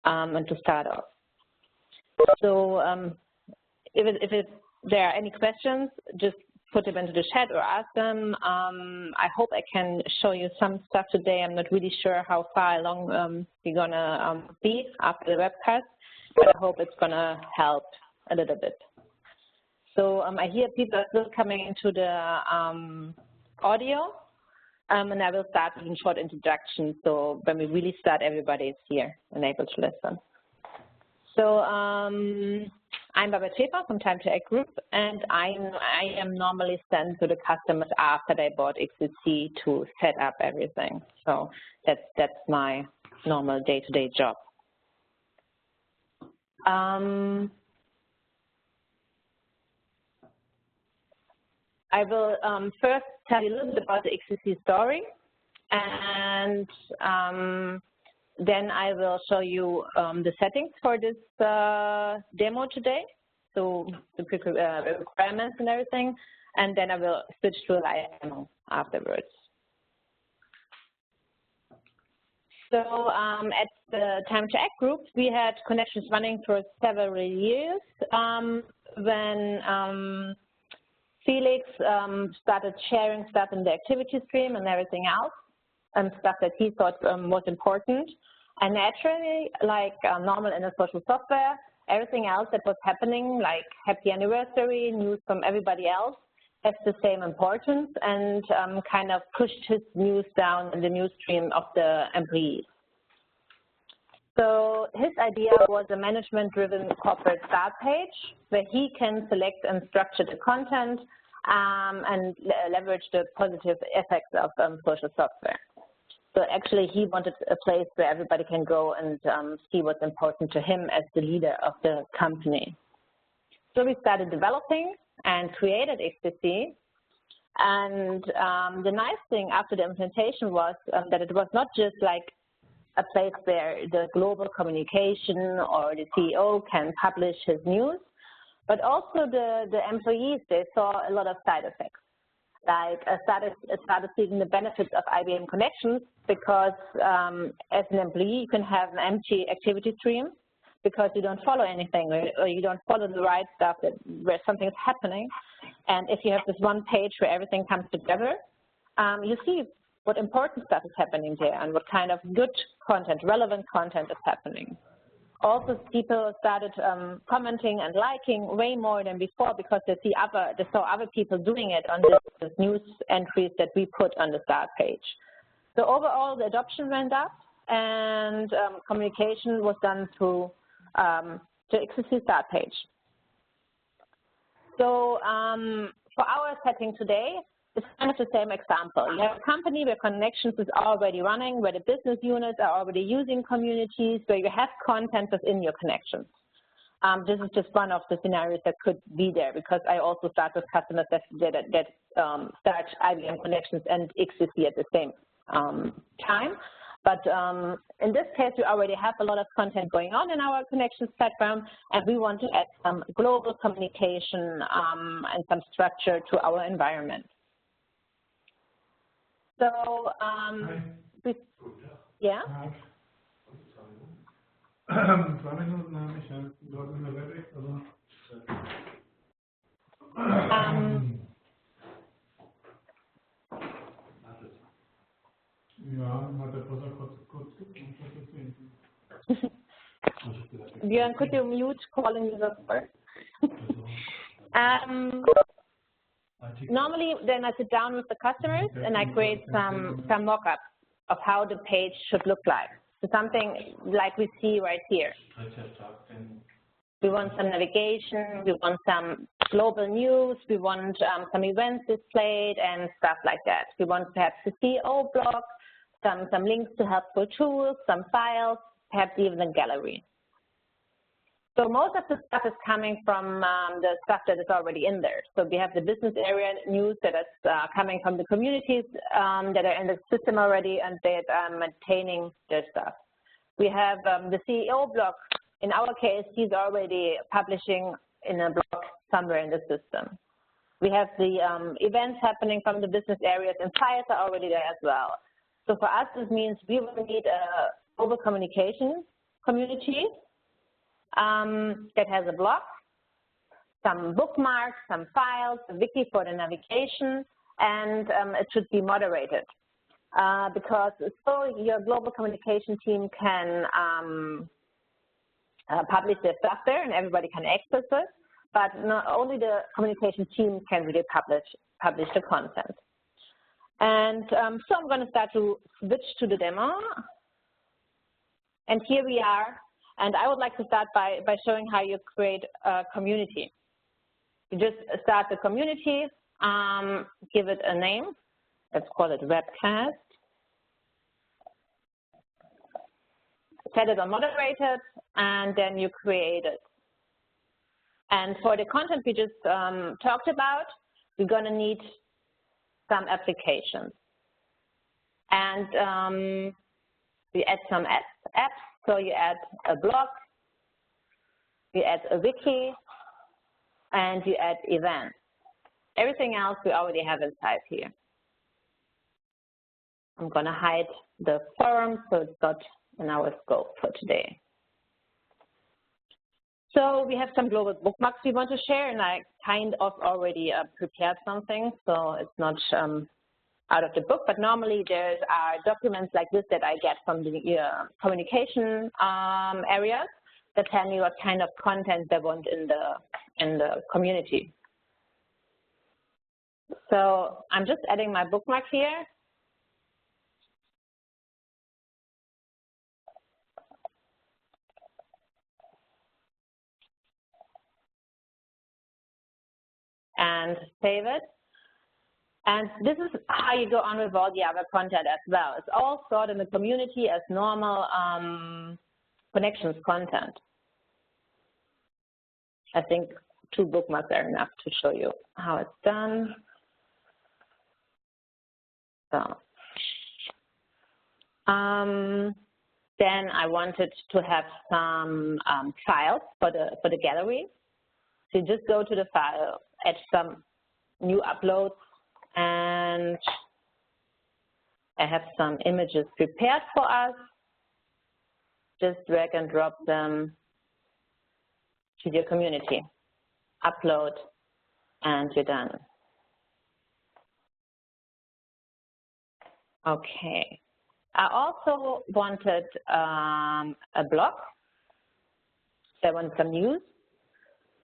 and to start off. So if there are any questions, just put them into the chat or ask them. I hope I can show you some stuff today. I'm not really sure how far along we're going to be after the webcast, but I hope it's going to help a little bit. So I hear people are still coming into the audio, and I will start with a short introduction. So when we really start, everybody is here and able to listen. So I'm Barbara Schäfer from Time to Act Group, and I am normally sent to the customers after they bought XCC to set up everything. So that's my normal day-to-day job. I will first tell you a little bit about the XCC story, and then I will show you the settings for this demo today, so the requirements and everything, and then I will switch to a live demo afterwards. So at the Time to Act Group, we had connections running for several years when Felix started sharing stuff in the activity stream and everything else, and stuff that he thought was important. And naturally, like normal in a social software, everything else that was happening, like happy anniversary, news from everybody else, has the same importance, and kind of pushed his news down in the news stream of the employees. So his idea was a management-driven corporate start page where he can select and structure the content and leverage the positive effects of social software. So actually, he wanted a place where everybody can go and see what's important to him as the leader of the company. So we started developing and created XCC. And the nice thing after the implementation was that it was not just like a place where the global communication or the CEO can publish his news, but also the employees, they saw a lot of side effects. Like started seeing the benefits of IBM Connections, because as an employee, you can have an empty activity stream because you don't follow anything, or you don't follow the right stuff where something is happening. And if you have this one page where everything comes together, you see what important stuff is happening there and what kind of good content, relevant content is happening. Also, people started commenting and liking way more than before because they saw other people doing it on this news entries that we put on the start page. So overall, the adoption went up, and communication was done through the XCC start page. So for our setting today, it's kind of the same example. You have a company where Connections is already running, where the business units are already using communities, where you have content within your Connections. This is just one of the scenarios that could be there, because I also start with customers that start IBM Connections and XCC at the same time. But in this case, we already have a lot of content going on in our Connections platform, and we want to add some global communication and some structure to our environment. So, yeah? 2 Minuten habe ich ja dort in der WebEx, aber ja, hat der Poser kurz gesehen. Björn, could you mute calling users first? Normally, then I sit down with the customers and I create some mock-ups of how the page should look like. So something like we see right here. We want some navigation, we want some global news, we want some events displayed and stuff like that. We want perhaps the CEO blog, some links to helpful tools, some files, perhaps even a gallery. So most of the stuff is coming from the stuff that is already in there. So we have the business area news that is coming from the communities that are in the system already and that are maintaining their stuff. We have the CEO blog. In our case, he's already publishing in a blog somewhere in the system. We have the events happening from the business areas, and files are already there as well. So for us, this means we will need a global communication community that has a blog, some bookmarks, some files, a wiki for the navigation, and it should be moderated. Because so your global communication team can publish their stuff there and everybody can access it, but not only the communication team can really publish the content. And so I'm going to start to switch to the demo. And here we are. And I would like to start by showing how you create a community. You just start the community, give it a name. Let's call it Webcast. Set it on moderated, and then you create it. And for the content we just talked about, we're going to need some applications. And we add some apps. So you add a blog, you add a wiki, and you add events. Everything else we already have inside here. I'm going to hide the forum so it's not in our scope for today. So we have some global bookmarks we want to share, and I kind of already prepared something, so it's not out of the book, but normally there are documents like this that I get from the communication areas that tell me what kind of content they want in the community. So I'm just adding my bookmark here. And save it. And this is how you go on with all the other content as well. It's all stored in the community as normal connections content. I think 2 bookmarks are enough to show you how it's done. So, then I wanted to have some files for the gallery. So you just go to the file, add some new uploads, and I have some images prepared for us. Just drag and drop them to your community. Upload, and you're done. Okay. I also wanted a blog. So I want some news.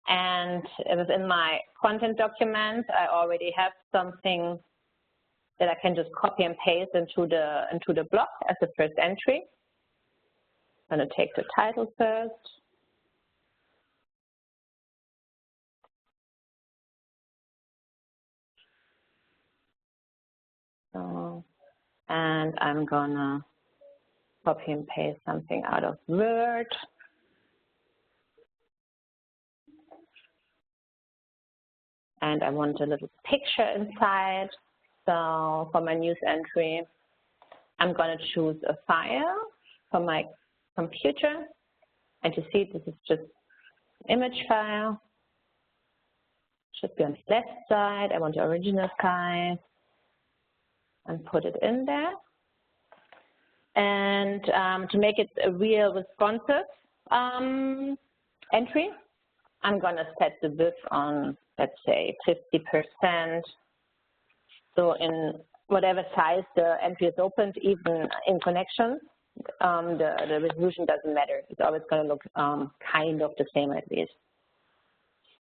And it was in my content document. I already have something that I can just copy and paste into the blog as the first entry. I'm going to take the title first. So, and I'm going to copy and paste something out of Word. And I want a little picture inside. So for my news entry, I'm going to choose a file from my computer. And you see this is just an image file. Should be on the left side. I want the original size and put it in there. And to make it a real responsive entry, I'm going to set the width on, let's say, 50%. So in whatever size the entry is opened, even in connections, the resolution doesn't matter. It's always going to look kind of the same at least.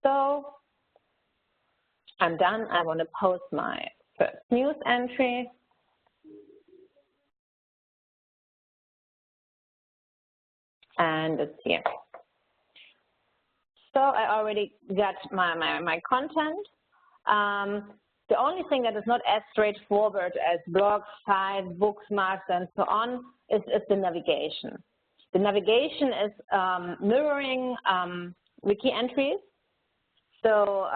So I'm done. I want to post my first news entry. And it's here. So I already got my content. The only thing that is not as straightforward as blogs, sites, bookmarks, and so on is the navigation. The navigation is mirroring wiki entries. So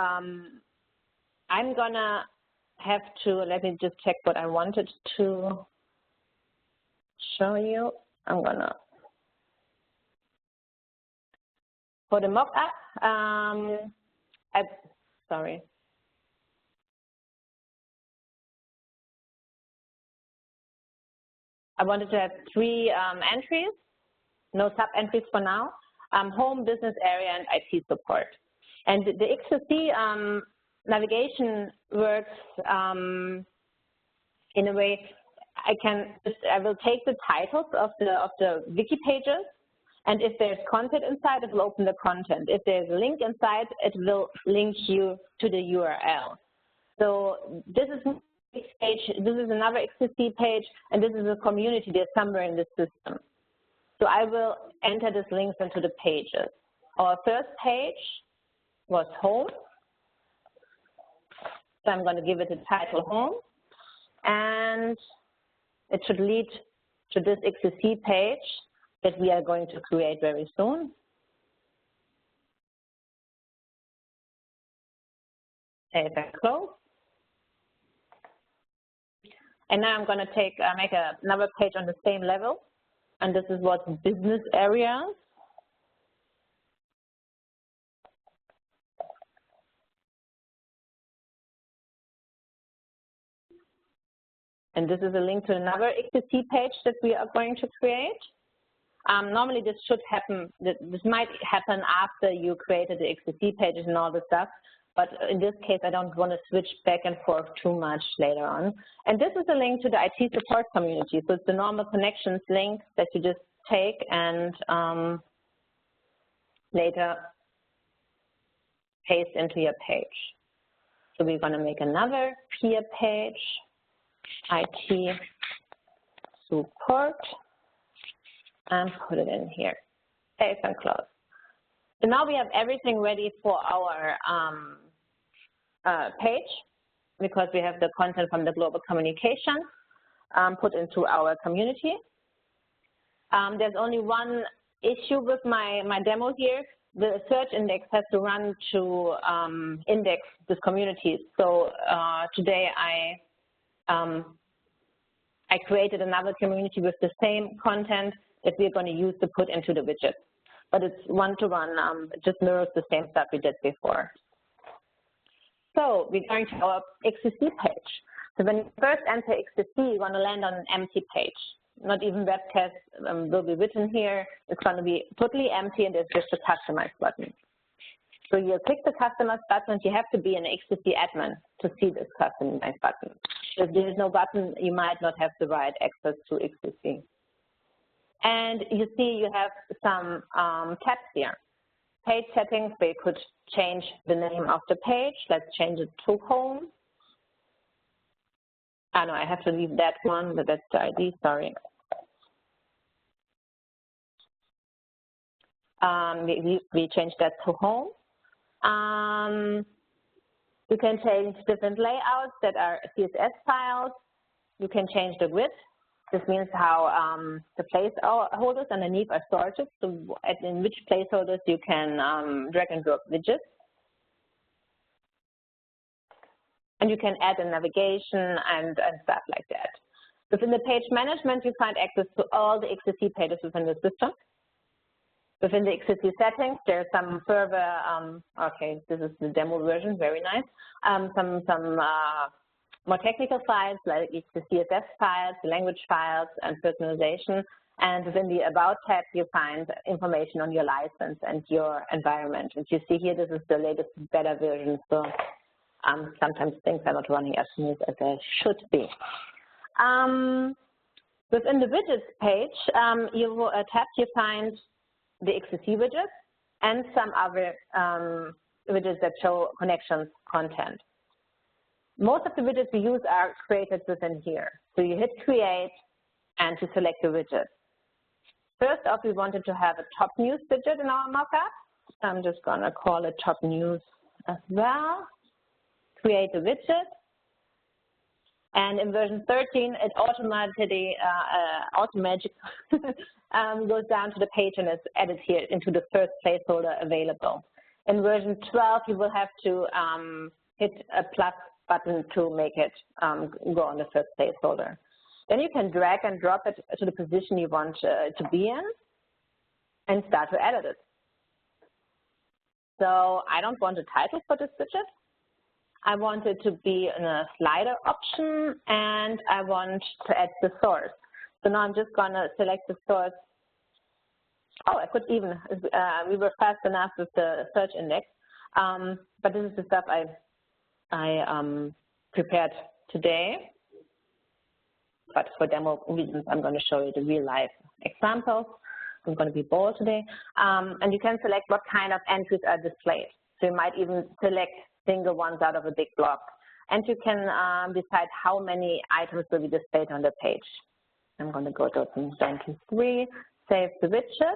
I'm gonna have to, let me just check what I wanted to show you. I'm gonna, for the mock-up, sorry. I wanted to have 3 entries. no sub-entries for now, home, business area, and IT support. And the XCC navigation works in a way I will take the titles of the wiki pages, and if there's content inside, it will open the content. If there's a link inside, it will link you to the URL. So this is page, this is another XCC page, and this is a community that's somewhere in the system. So I will enter these links into the pages. Our first page was home. So I'm going to give it a title home, and it should lead to this XCC page that we are going to create very soon. Save and close. And now I'm going to make another page on the same level, and this is what business areas. And this is a link to another XCC page that we are going to create. Normally this should happen, this might happen after you created the XCC pages and all this stuff, but in this case I don't want to switch back and forth too much later on. And this is a link to the IT support community. So it's the normal connections link that you just take and later paste into your page. So we're going to make another peer page. IT support, and put it in here. Save and close. So now we have everything ready for our page, because we have the content from the global communication put into our community. There's only one issue with my demo here. The search index has to run to index this community. So today I created another community with the same content that we're going to use to put into the widget. But it's one-to-one, it just mirrors the same stuff we did before. So we're going to our XCC page. So when you first enter XCC, you want to land on an empty page. Not even Webcast will be written here. It's going to be totally empty, and there's just a customize button. So you click the customize button, and you have to be an XCC admin to see this customize button. If there is no button, you might not have the right access to XCC. And you see you have some tabs here. Page settings, where you could change the name of the page. Let's change it to home. Oh, no, I have to leave that one, but that's the ID, sorry. We changed that to home. You can change different layouts that are CSS files. You can change the width. This means how the placeholders underneath are sorted, so in which placeholders you can drag and drop widgets. And you can add a navigation and stuff like that. Within the page management, you find access to all the XCC pages within the system. Within the XCC settings, there's some further, okay, this is the demo version, very nice. Some more technical files like the CSS files, the language files, and personalization. And within the About tab, you find information on your license and your environment. And you see here, this is the latest beta version, so sometimes things are not running as smooth as they should be. Within the widgets page, you find the XCC widgets and some other widgets that show connections content. Most of the widgets we use are created within here. So you hit create and to select the widget. First off, we wanted to have a top news widget in our mockup. So I'm just going to call it top news as well. Create a widget. And in version 13, it automatically goes down to the page and is added here into the first placeholder available. In version 12, you will have to hit a plus button to make it go on the first placeholder. Then you can drag and drop it to the position you want to be in and start to edit it. So I don't want a title for this widget. I want it to be in a slider option, and I want to add the source. So now I'm just going to select the source oh, I could even, we were fast enough with the search index, but this is the stuff I prepared today. But for demo reasons, I'm going to show you the real life examples. I'm going to be bold today. And you can select what kind of entries are displayed. So you might even select single ones out of a big block. And you can decide how many items will be displayed on the page. I'm going to go to 23, save the widget.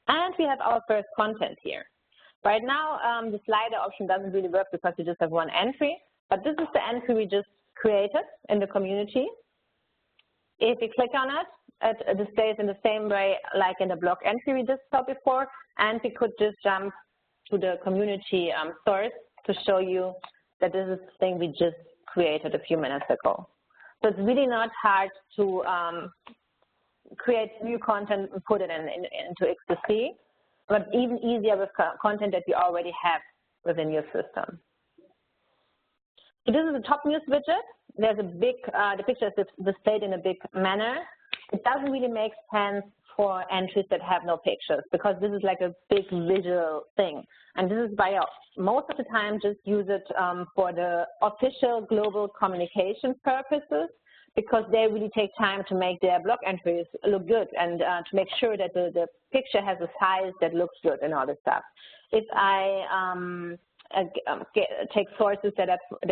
And we have our first content here. Right now, the slider option doesn't really work because you just have one entry. But this is the entry we just created in the community. If you click on it, it displays in the same way like in the block entry we just saw before, and we could just jump to the community source to show you that this is the thing we just created a few minutes ago. So it's really not hard to create new content and put it into XCC, but even easier with content that you already have within your system. So this is the top news widget. There's a big, the picture is displayed in a big manner. It doesn't really make sense for entries that have no pictures because this is like a big visual thing. And this is why I most of the time just use it for the official global communication purposes, because they really take time to make their blog entries look good and to make sure that the picture has a size that looks good and all this stuff. If I take sources that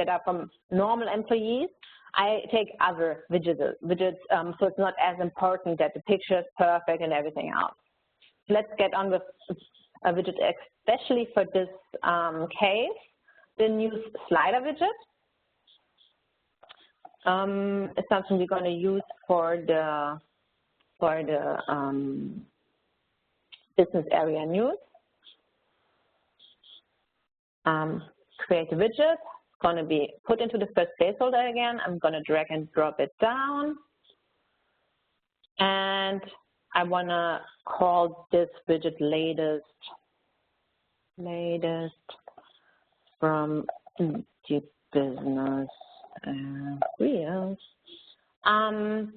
are from normal employees, I take other widgets, so it's not as important that the picture is perfect and everything else. Let's get on with a widget, especially for this case, the news slider widget. It's something we're going to use for the business area news. Create a widget. It's going to be put into the first placeholder again. I'm going to drag and drop it down. And I want to call this widget latest from the business areas. And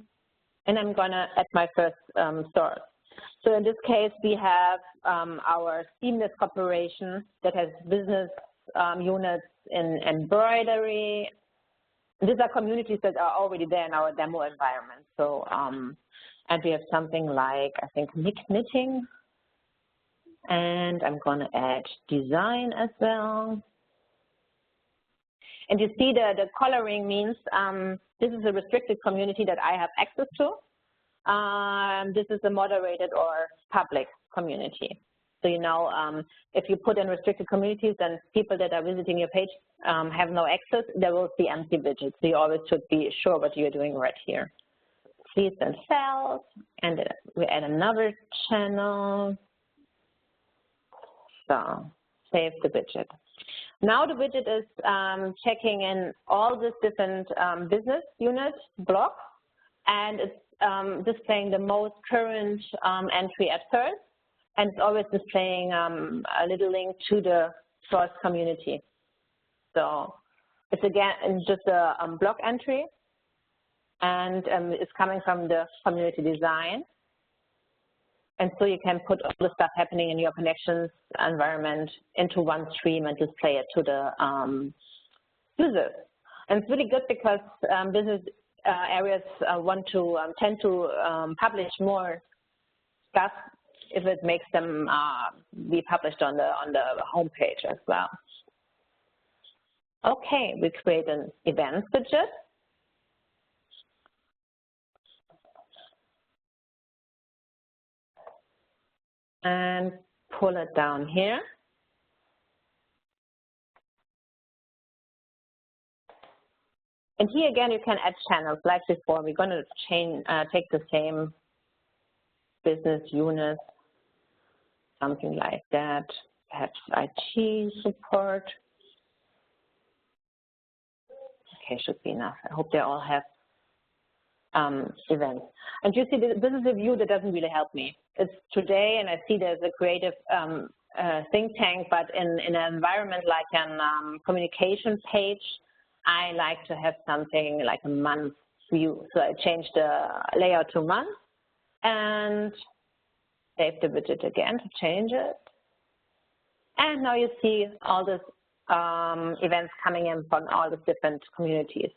I'm going to add my first source. So in this case, we have our seamless corporation that has business units in embroidery. These are communities that are already there in our demo environment. So, and we have something like, I think, knitting. And I'm going to add design as well. And you see the coloring means this is a restricted community that I have access to. This is a moderated or public community. So, you know, if you put in restricted communities, then people that are visiting your page have no access, there will be empty widgets. So you always should be sure what you're doing right here. Please and cells, and we add another channel. So save the widget. Now the widget is checking in all these different business unit blocks, and it's displaying the most current entry at first. And it's always displaying a little link to the source community. So it's again just a block entry, and it's coming from the community design. And so you can put all the stuff happening in your connections environment into one stream and display it to the users. And it's really good because business areas tend to publish more stuff if it makes them be published on the homepage as well. Okay, we create an events widget. And pull it down here. And here again, you can add channels like before. We're going to take the same business unit, something like that, perhaps IT support. Okay, should be enough. I hope they all have events. And you see, this is a view that doesn't really help me. It's today, and I see there's a creative think tank, but in an environment like a communication page, I like to have something like a month view. So I changed the layout to month, and Save the widget again to change it. And now you see all these events coming in from all the different communities.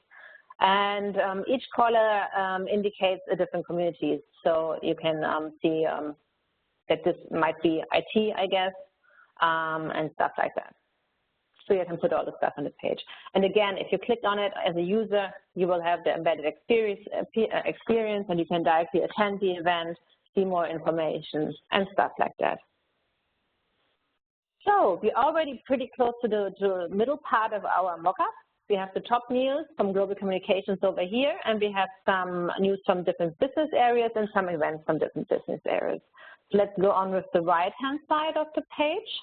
And each color indicates a different community. So you can see that this might be IT, I guess, and stuff like that. So you can put all the stuff on the page. And again, if you click on it as a user, you will have the embedded experience and you can directly attend the event, see more information, and stuff like that. So we're already pretty close to the middle part of our mockup. We have the top news from global communications over here, and we have some news from different business areas and some events from different business areas. So let's go on with the right-hand side of the page.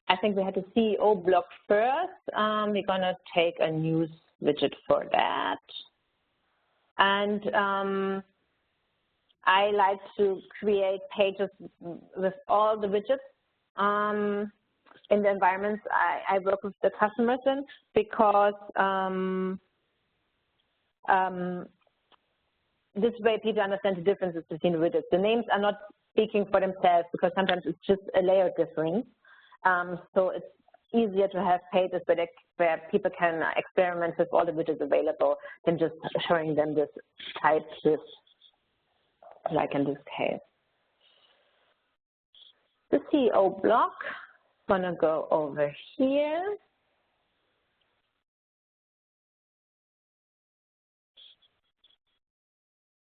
I think we had the CEO block first. We're going to take a news widget for that. And I like to create pages with all the widgets in the environments I work with the customers in, because this way people understand the differences between the widgets. The names are not speaking for themselves because sometimes it's just a layer difference. So it's easier to have pages where people can experiment with all the widgets available than just showing them this type list, like in this case. The CEO block, I'm going to go over here.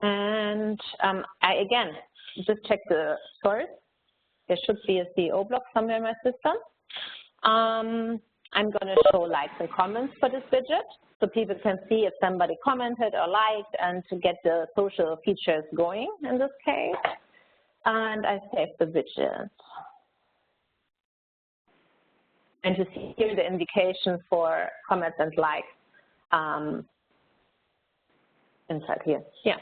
And I, again, just check the source. There should be a CEO block somewhere in my system. I'm going to show likes and comments for this widget so people can see if somebody commented or liked and to get the social features going in this case. And I save the widget. And you see here the indication for comments and likes inside here. Yeah.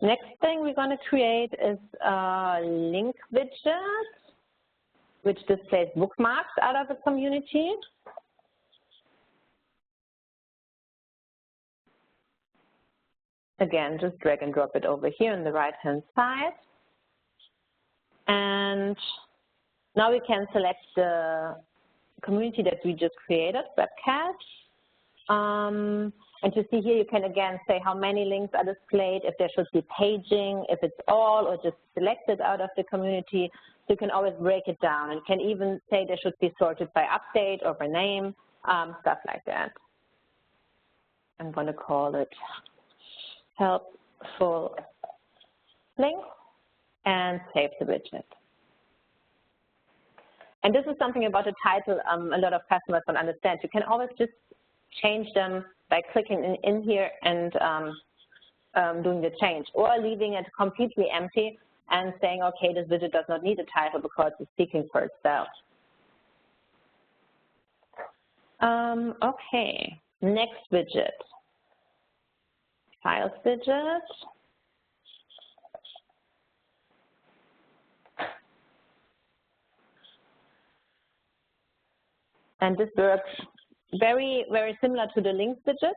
Next thing we're going to create is a link widget, which displays bookmarks out of the community. Again, just drag and drop it over here on the right-hand side. And now we can select the community that we just created, Webcast. And to see here, you can again say how many links are displayed, if there should be paging, if it's all or just selected out of the community. So you can always break it down and can even say they should be sorted by update or by name, stuff like that. I'm going to call it helpful link and save the widget. And this is something about the title a lot of customers don't understand. You can always just change them by clicking in here and doing the change, or leaving it completely empty and saying, okay, this widget does not need a title because it's speaking for itself. Okay, next widget, files widget. And this works very, very similar to the links widget,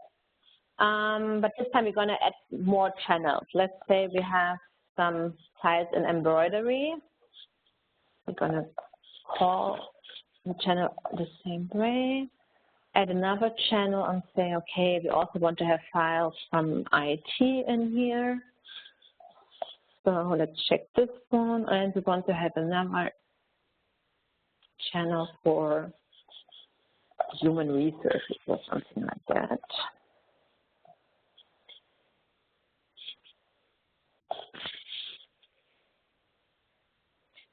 but this time we're going to add more channels. Let's say we have some files in embroidery. We're going to call the channel the same way. Add another channel and say, okay, we also want to have files from IT in here. So let's check this one, and we want to have another channel for human resources or something like that.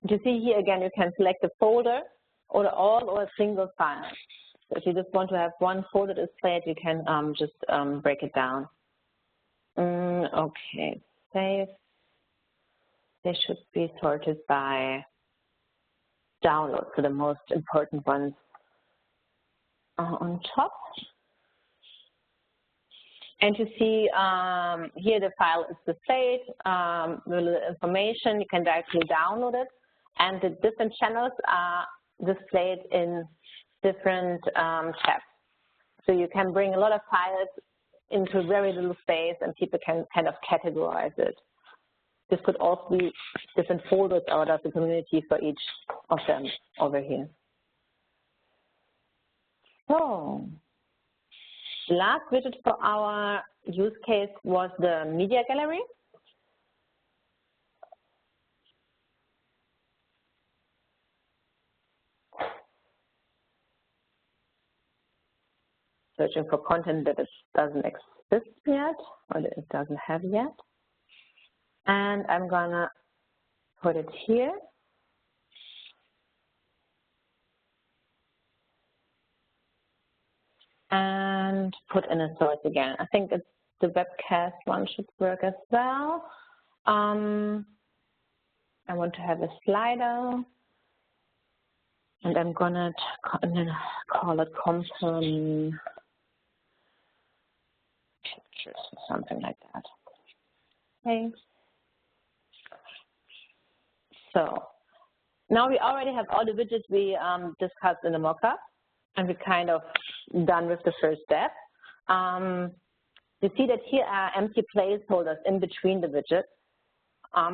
You see here again, you can select a folder or all or a single file. So if you just want to have one folder displayed, you can just break it down. Okay, save. They should be sorted by download, so the most important ones on top. And you see here the file is displayed with the information. You can directly download it, and the different channels are displayed in different tabs. So you can bring a lot of files into very little space, and people can kind of categorize it. This could also be different folders out of the community for each of them over here. So, the last widget for our use case was the media gallery. Searching for content that it doesn't exist yet, or that it doesn't have yet. And I'm gonna put it here. And put in a source again. I think it's the webcast one should work as well. I want to have a slider. And I'm gonna call it On-Prem pictures or something like that. Okay. So now we already have all the widgets we discussed in the mockup, and we're kind of done with the first step. You see that here are empty placeholders in between the widgets,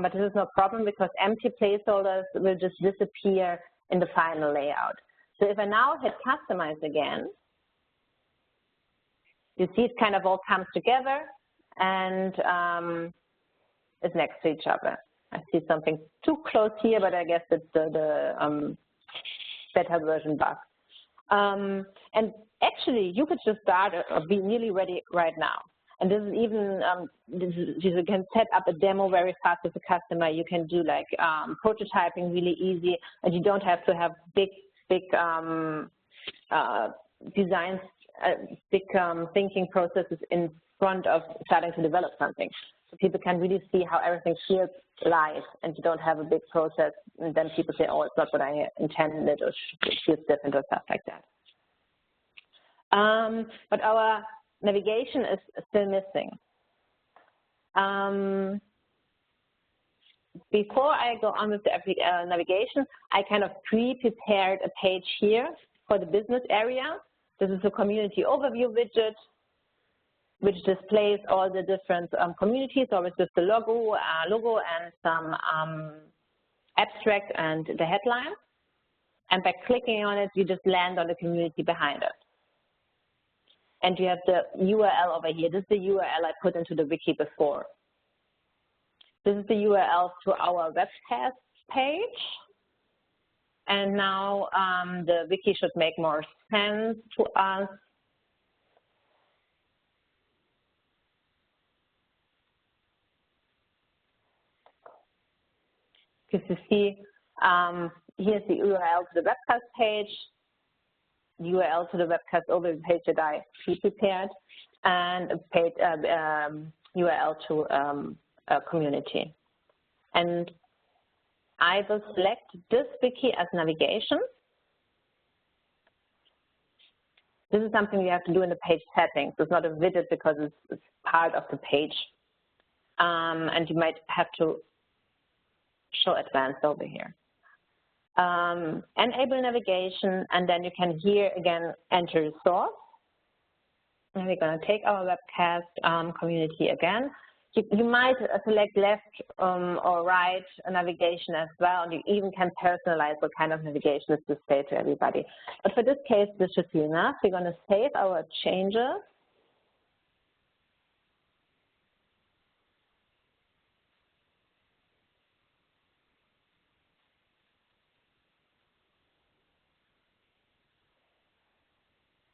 but this is no problem because empty placeholders will just disappear in the final layout. So if I now hit customize again, you see it kind of all comes together and is next to each other. I see something too close here, but I guess it's the beta version bug. And actually, you could just start or be nearly ready right now. And this is even, you can set up a demo very fast with the customer. You can do like prototyping really easy, and you don't have to have big designs, big thinking processes in front of starting to develop something. So people can really see how everything feels live, and you don't have a big process, and then people say, oh, it's not what I intended, or it feels different, or stuff like that. But our navigation is still missing. Before I go on with the navigation, I kind of pre-prepared a page here for the business area. This is a community overview widget, which displays all the different communities, always with the logo and some abstract and the headline. And by clicking on it, you just land on the community behind it. And you have the URL over here. This is the URL I put into the wiki before. This is the URL to our webcast page. And now the wiki should make more sense to us. Because you see, here's the URL to the webcast page, URL to the webcast overview page that I prepared, and a page, URL to a community. And I will select this wiki as navigation. This is something you have to do in the page settings. It's not a widget because it's part of the page. And you might have to show advanced over here. Enable navigation, and then you can here again enter the source. And we're going to take our webcast community again. You might select left or right navigation as well, and you even can personalize what kind of navigation is displayed to everybody. But for this case, this should be enough. We're going to save our changes.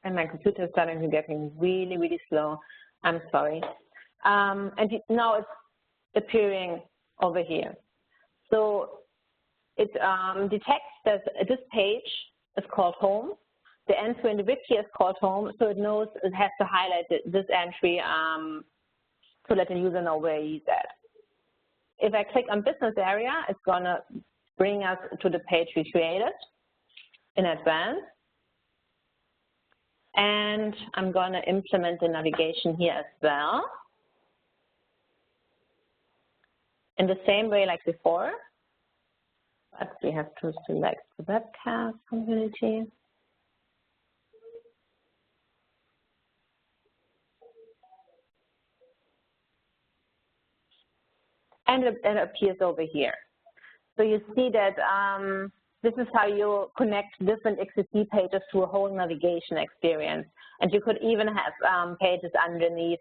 And my computer is starting to getting really, really slow. I'm sorry. And now it's appearing over here. So it detects that this page is called home. The entry in the wiki is called home, so it knows it has to highlight this entry to let the user know where he's at. If I click on business area, it's gonna bring us to the page we created in advance. And I'm going to implement the navigation here as well. In the same way like before, but we have to select the webcast community. and it appears over here. So you see that this is how you connect different XCC pages to a whole navigation experience. And you could even have pages underneath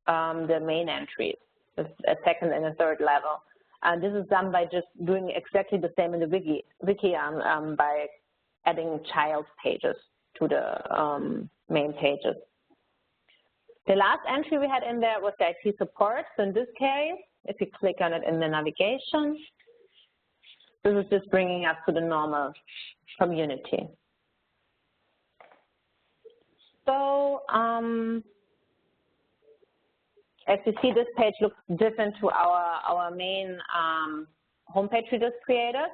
the main entries, a second and a third level. And this is done by just doing exactly the same in the wiki by adding child pages to the main pages. The last entry we had in there was the IT support. So in this case, if you click on it in the navigation, this is just bringing us to the normal community. So as you see, this page looks different to our main homepage we just created,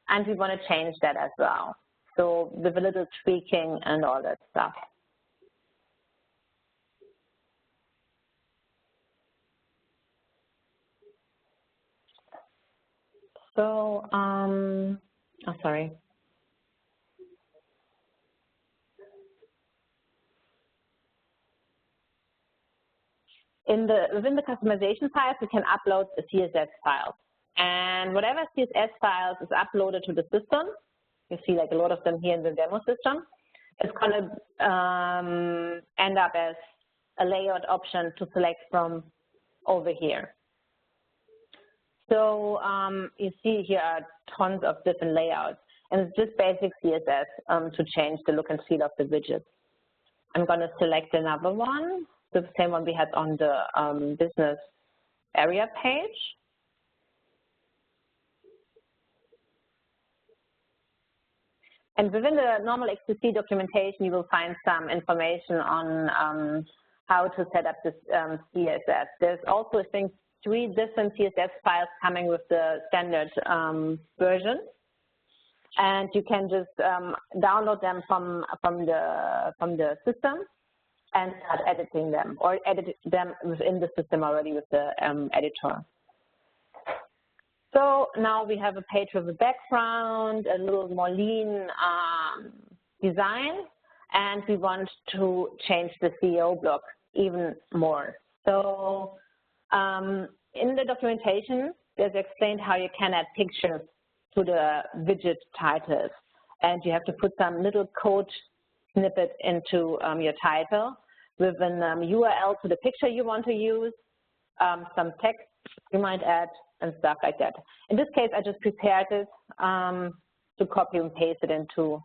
and we want to change that as well. So with a little tweaking and all that stuff. So, sorry. Within the customization files, you can upload the CSS files. And whatever CSS files is uploaded to the system, you see like a lot of them here in the demo system, it's going to end up as a layout option to select from over here. So you see here are tons of different layouts, and it's just basic CSS to change the look and feel of the widgets. I'm going to select another one, the same one we had on the business area page. And within the normal XCC documentation, you will find some information on how to set up this CSS. There's also, I think, 3 different CSS files coming with the standard version, and you can just download them from the system and start editing them, or edit them within the system already with the editor. So now we have a page with a background, a little more lean design, and we want to change the CEO block even more. So in the documentation, there's explained how you can add pictures to the widget titles, and you have to put some little code snippet into your title with an URL to the picture you want to use, some text you might add, and stuff like that. In this case, I just prepared it to copy and paste it into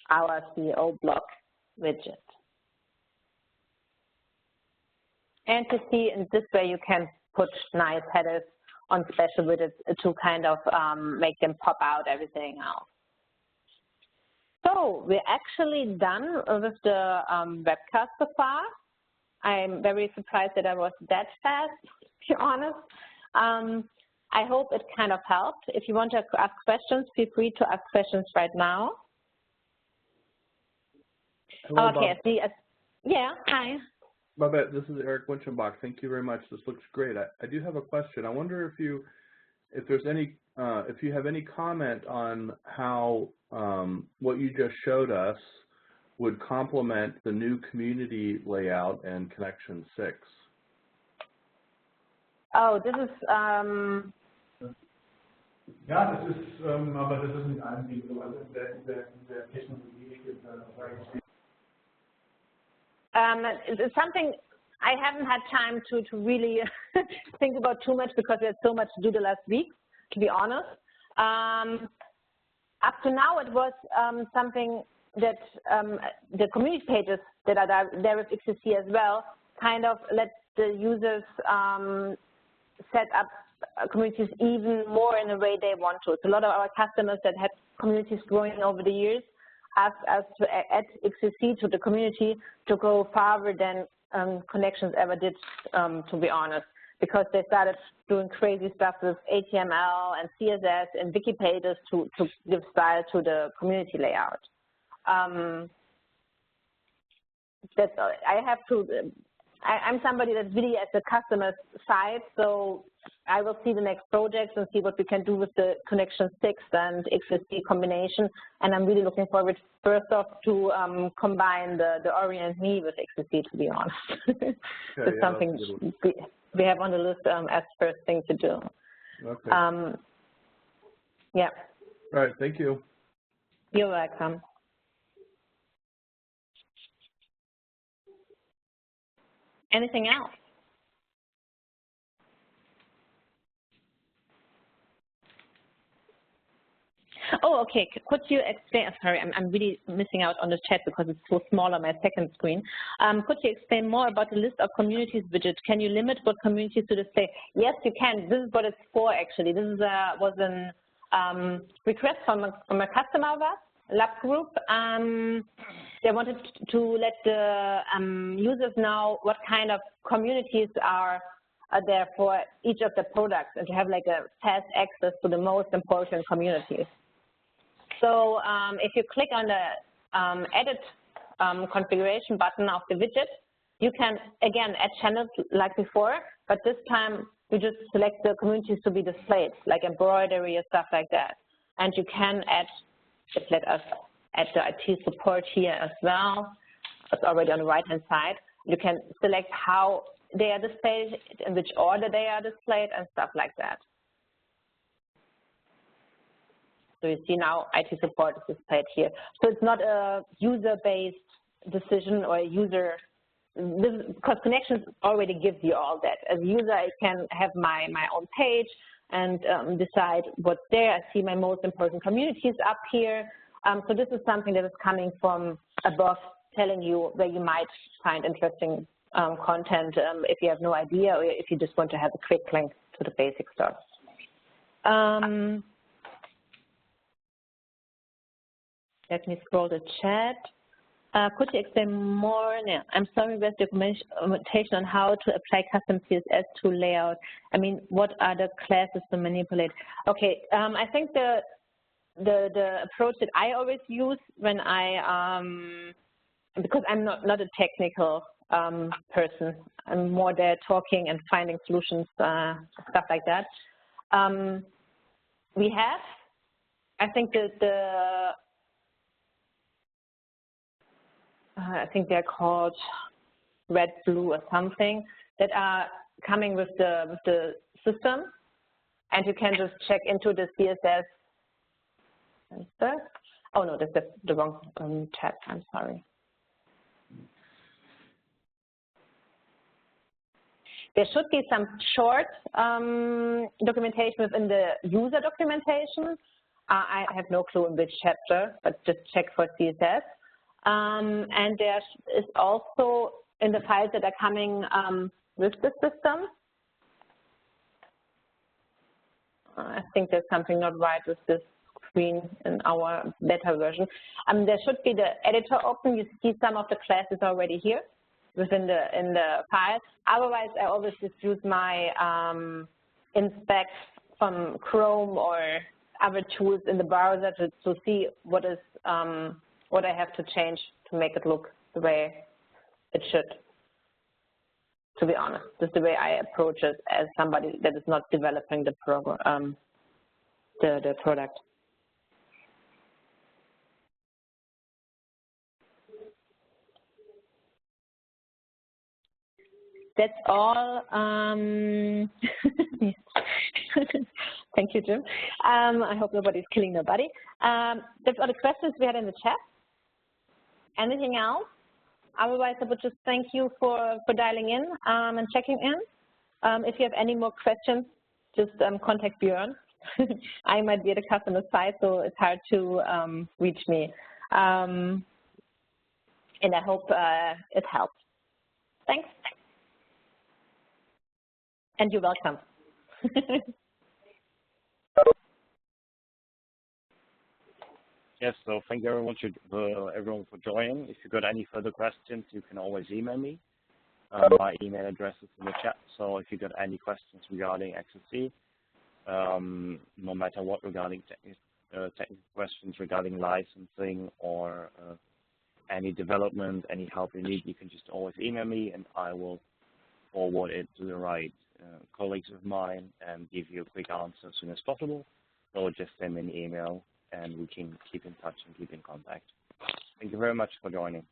our CEO block widget. And to see in this way, you can put nice headers on special widgets to kind of make them pop out everything else. So we're actually done with the webcast so far. I'm very surprised that I was that fast, to be honest. I hope it kind of helped. If you want to ask questions, feel free to ask questions right now. Hello, okay, Bob. see, yeah, hi. Babette, this is Eric Winchenbach. Thank you very much. This looks great. I do have a question. I wonder if you have any comment on how what you just showed us would complement the new community layout and Connection 6. Ja, das ist, aber das ist mit allen Dingen so, also in der Technologie it's something I haven't had time to really think about too much because we had so much to do the last week, to be honest. Up to now, it was something that the community pages that are there with XCC as well kind of let the users set up communities even more in the way they want to. So a lot of our customers that had communities growing over the years asked us to add XCC to the community to go farther than Connections ever did, to be honest, because they started doing crazy stuff with HTML and CSS and wiki pages to give style to the community layout. I'm somebody that's really at the customer side, so I will see the next projects and see what we can do with the Connection 6 and XCC combination, and I'm really looking forward, first off, to combine the Ori and me with XCC, to be honest. It's something we have on the list as first thing to do. Okay. Yeah. All right. Thank you. You're welcome. Anything else? Oh, okay. Could you explain? Sorry, I'm really missing out on the chat because it's so small on my second screen. Could you explain more about the list of communities widget? Can you limit what communities to display? Yes, you can. This is what it's for, actually. This is was a request from a customer of us, lab group. They wanted to let the users know what kind of communities are there for each of the products, and to have like a fast access to the most important communities. So if you click on the edit configuration button of the widget, you can, again, add channels like before, but this time you just select the communities to be displayed, like embroidery or stuff like that. And you can add, just let us add the IT support here as well. It's already on the right-hand side. You can select how they are displayed, in which order they are displayed, and stuff like that. So you see now IT support is displayed here. So it's not a user-based decision or a user, because Connections already gives you all that. As a user, I can have my own page and decide what's there. I see my most important communities up here. So this is something that is coming from above, telling you where you might find interesting content if you have no idea, or if you just want to have a quick link to the basic stuff. Let me scroll the chat. Could you explain more? No, I'm sorry, there's documentation on how to apply custom CSS to layout. I mean, what are the classes to manipulate? Okay, I think the approach that I always use when I, because I'm not a technical person, I'm more there talking and finding solutions, stuff like that. We have, I think that I think they're called red, blue, or something, that are coming with the system, and you can just check into the CSS. Oh no, that's the wrong tab. I'm sorry. There should be some short documentation within the user documentation. I have no clue in which chapter, but just check for CSS. And there is also in the files that are coming with the system. I think there's something not right with this screen in our beta version. There should be the editor open. You see some of the classes already here within the file. Otherwise, I always just use my inspect from Chrome or other tools in the browser to see what is what I have to change to make it look the way it should. To be honest, this is the way I approach it as somebody that is not developing the program, the product. That's all. Thank you, Jim. I hope nobody's killing nobody. That's all the questions we had in the chat. Anything else? Otherwise, I would just thank you for dialing in and checking in. If you have any more questions, just contact Björn. I might be at the customer side, so it's hard to reach me. And I hope it helps. Thanks. And you're welcome. Yes, so thank you everyone for joining. If you've got any further questions, you can always email me. My email address is in the chat, so if you've got any questions regarding XCC, no matter what, regarding technical questions regarding licensing or any development, any help you need, you can just always email me, and I will forward it to the right colleagues of mine and give you a quick answer as soon as possible. So just send me an email, and we can keep in touch and keep in contact. Thank you very much for joining.